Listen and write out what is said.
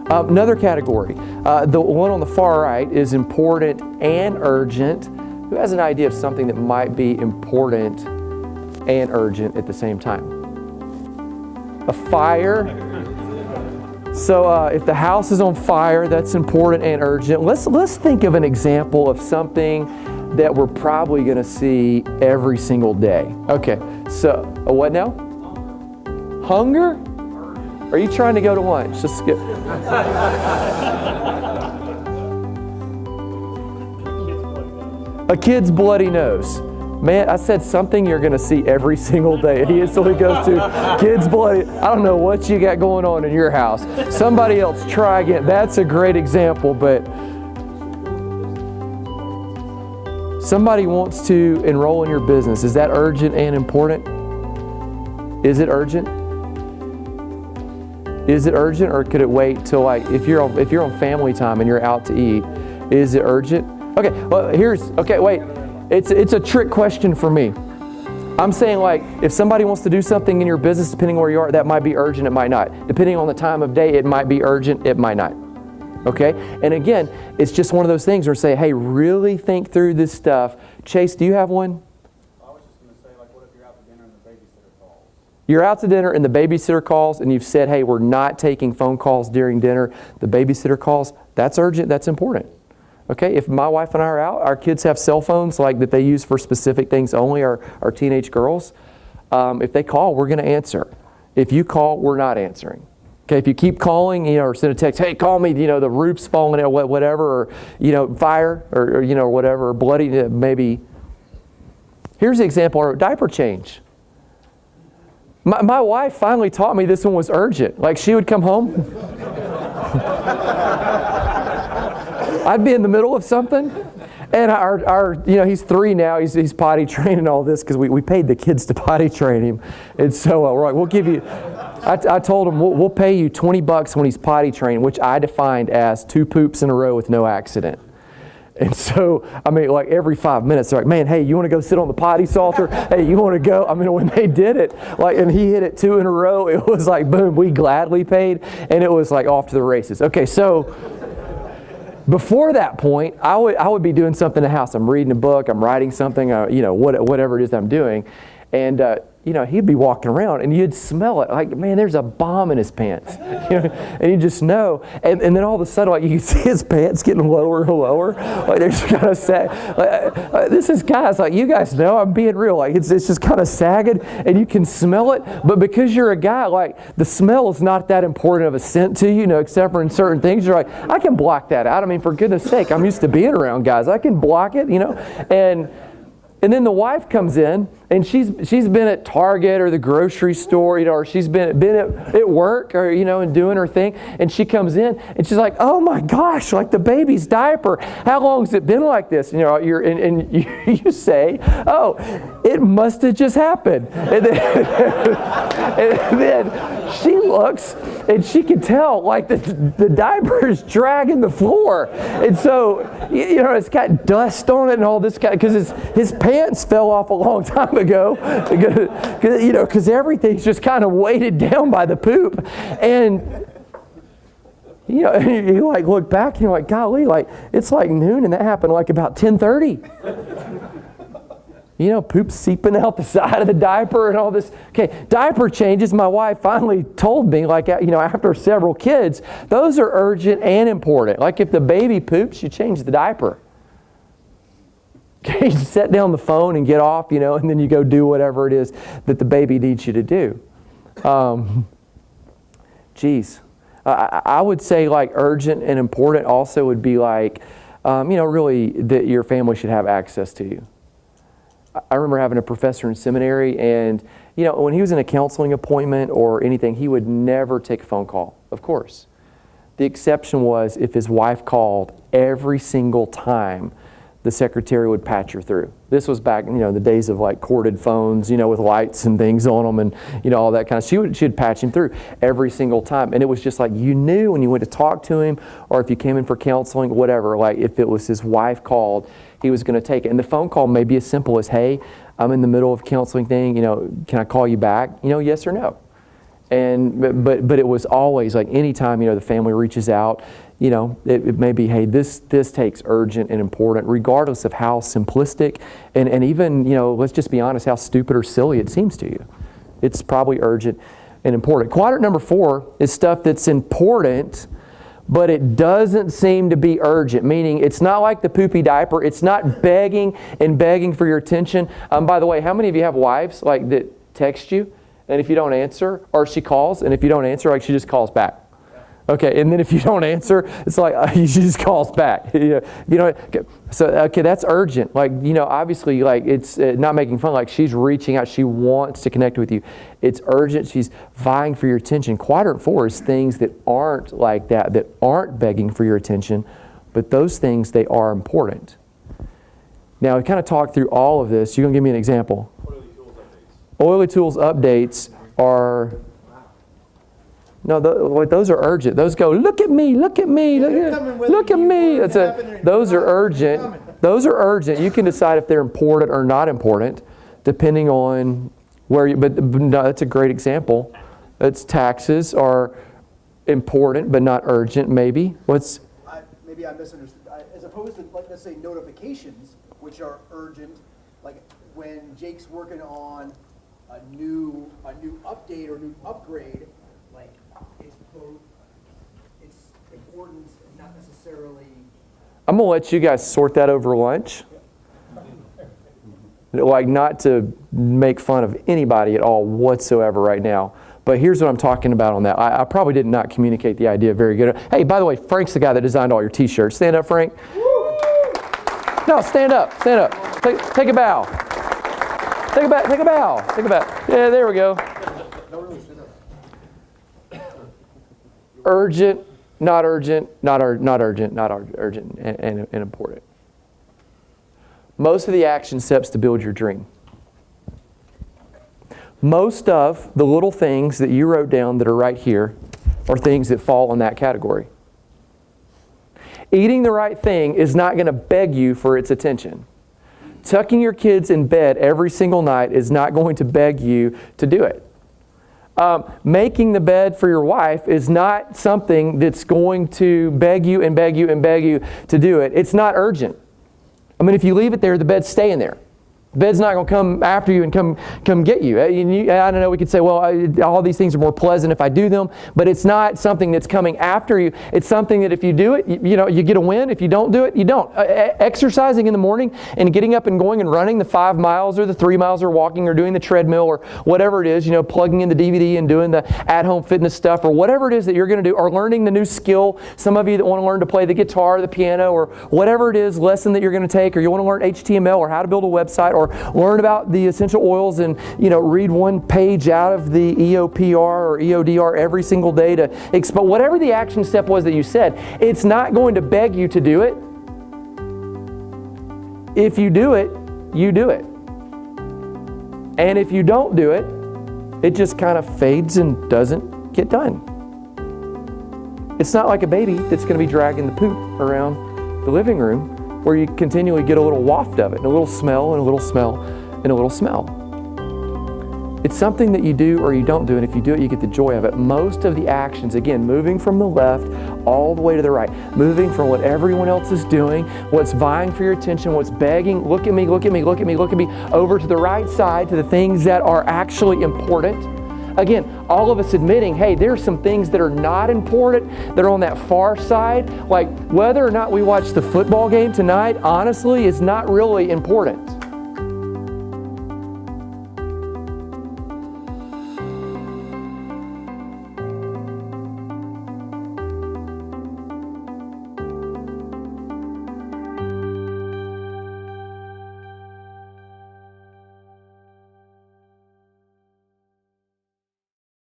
Another category, the one on the far right is important and urgent. Who has an idea of something that might be important and urgent at the same time? A fire. So if the house is on fire, that's important and urgent. Let's think of an example of something that we're probably going to see every single day. Okay, so what now? Hunger? Are you trying to go to lunch? Just skip. A kid's bloody nose. Man, I said something you're going to see every single day. And he instantly goes to kid's bloody. I don't know what you got going on in your house. Somebody else try again. That's a great example, but somebody wants to enroll in your business. Is that urgent and important? Is it urgent? Is it urgent, or could it wait till, like, if you're on family time and you're out to eat, is it urgent? Okay, well, wait. It's a trick question for me. I'm saying, like, if somebody wants to do something in your business, depending on where you are, that might be urgent, it might not. Depending on the time of day, it might be urgent, it might not. Okay? And again, it's just one of those things where say, hey, really think through this stuff. Chase, do you have one? I was just going to say, like, what if you're out to dinner and the babysitter calls? You're out to dinner and the babysitter calls, and you've said, hey, we're not taking phone calls during dinner. The babysitter calls. That's urgent, that's important. Okay, if my wife and I are out, our kids have cell phones like that they use for specific things only, our teenage girls. If they call, we're going to answer. If you call, we're not answering. Okay, if you keep calling, or send a text, hey, call me, the roof's falling or whatever, or, fire, or whatever, or bloody, maybe. Here's the example, or diaper change. My wife finally taught me this one was urgent. Like, she would come home. I'd be in the middle of something, and our he's 3 now. He's potty trained and all this because we paid the kids to potty train him, and so right, we'll give you. I told him we'll pay you $20 when he's potty trained, which I defined as 2 poops in a row with no accident. And so, I mean, like every 5 minutes, they're like, man, hey, you want to go sit on the potty salter? Hey, you want to go? I mean, when they did it, like, and he hit it 2 in a row, it was like, boom, we gladly paid, and it was like off to the races. Okay, so before that point, I would be doing something in the house. I'm reading a book, I'm writing something, whatever it is I'm doing, and he'd be walking around, and you'd smell it. Like, man, there's a bomb in his pants, and you just know. And then all of a sudden, like, you can see his pants getting lower and lower. Like, they're just kind of sag. This is, guys, like, you guys know, I'm being real. Like, it's just kind of sagging, and you can smell it. But because you're a guy, like, the smell is not that important of a scent to you, except for in certain things. You're like, I can block that out. I mean, for goodness sake, I'm used to being around guys. I can block it, And then the wife comes in, and she's been at Target or the grocery store, or she's been at work, or and doing her thing, and she comes in and she's like, "Oh my gosh, like the baby's diaper. How long has it been like this?" You say, "Oh, it must have just happened." And then she looks, and she can tell like the diaper is dragging the floor, and so it's got dust on it and all this because his pants fell off a long time ago because everything's just kind of weighted down by the poop. And you like look back and you're like, golly, like it's like noon and that happened like about 10:30. Poop seeping out the side of the diaper and all this. Okay, diaper changes, my wife finally told me, like, after several kids, those are urgent and important. Like if the baby poops, you change the diaper. Okay, you set down the phone and get off, and then you go do whatever it is that the baby needs you to do. I would say like urgent and important also would be like, really that your family should have access to you. I remember having a professor in seminary, and when he was in a counseling appointment or anything, he would never take a phone call, of course. The exception was if his wife called every single time, the secretary would patch her through. This was back, the days of like corded phones, with lights and things on them and, all that kind of. She'd patch him through every single time. And it was just like, you knew when you went to talk to him or if you came in for counseling, whatever, like if it was his wife called, he was going to take it. And the phone call may be as simple as, hey, I'm in the middle of a counseling thing, can I call you back? Yes or no. But it was always like anytime, the family reaches out, it may be, hey, this takes urgent and important, regardless of how simplistic and even, let's just be honest, how stupid or silly it seems to you. It's probably urgent and important. Quadrant number 4 is stuff that's important, but it doesn't seem to be urgent, meaning it's not like the poopy diaper. It's not begging and begging for your attention. By the way, how many of you have wives like that text you, and if you don't answer, or she calls, and if you don't answer, like she just calls back? Okay, and then if you don't answer, it's like she just calls back. So that's urgent. Like, obviously, like it's not making fun. Like she's reaching out. She wants to connect with you. It's urgent. She's vying for your attention. Quadrant 4 is things that aren't like that aren't begging for your attention, but those things, they are important. Now, we kind of talked through all of this. You're going to give me an example. Oily tools updates are... No, those are urgent. Those go, look at me, look at me, look at me. Those are urgent. Those are urgent. You can decide if they're important or not important, depending on where you, but no, that's a great example. It's taxes are important, but not urgent, maybe. Maybe I misunderstood. As opposed to, like, let's say, notifications, which are urgent, like when Jake's working on a new update or new upgrade, like it's important and not necessarily. I'm going to let you guys sort that over lunch. Like, not to make fun of anybody at all whatsoever right now. But here's what I'm talking about on that. I probably did not communicate the idea very good. Hey, by the way, Frank's the guy that designed all your t-shirts. Stand up, Frank. No, stand up. Stand up. Take a bow. Take a bow. Take a bow. Yeah, there we go. Urgent, not urgent, not urgent, not urgent, and important. Most of the action steps to build your dream. Most of the little things that you wrote down that are right here are things that fall in that category. Eating the right thing is not going to beg you for its attention. Tucking your kids in bed every single night is not going to beg you to do it. Making the bed for your wife is not something that's going to beg you and beg you and beg you to do it. It's not urgent. I mean, if you leave it there, the bed's staying there. The bed's not going to come after you and come get you. I don't know, we could say, well, all these things are more pleasant if I do them, but it's not something that's coming after you. It's something that if you do it, you get a win. If you don't do it, you don't. Exercising in the morning and getting up and going and running the 5 miles or the 3 miles or walking or doing the treadmill or whatever it is, plugging in the DVD and doing the at-home fitness stuff or whatever it is that you're going to do, or learning the new skill. Some of you that want to learn to play the guitar or the piano or whatever it is, lesson that you're going to take, or you want to learn HTML or how to build a website, or learn about the essential oils and read one page out of the EOPR or EODR every single day to expose whatever the action step was that you said. It's not going to beg you to do it. If you do it, you do it. And if you don't do it, it just kind of fades and doesn't get done. It's not like a baby that's going to be dragging the poop around the living room, where you continually get a little waft of it, and a little smell, and a little smell, and a little smell. It's something that you do or you don't do, and if you do it, you get the joy of it. Most of the actions, again, moving from the left all the way to the right, moving from what everyone else is doing, what's vying for your attention, what's begging, look at me, look at me, look at me, look at me, over to the right side to the things that are actually important. Again, all of us admitting, hey, there's some things that are not important, that are on that far side. Like whether or not we watch the football game tonight, honestly, is not really important.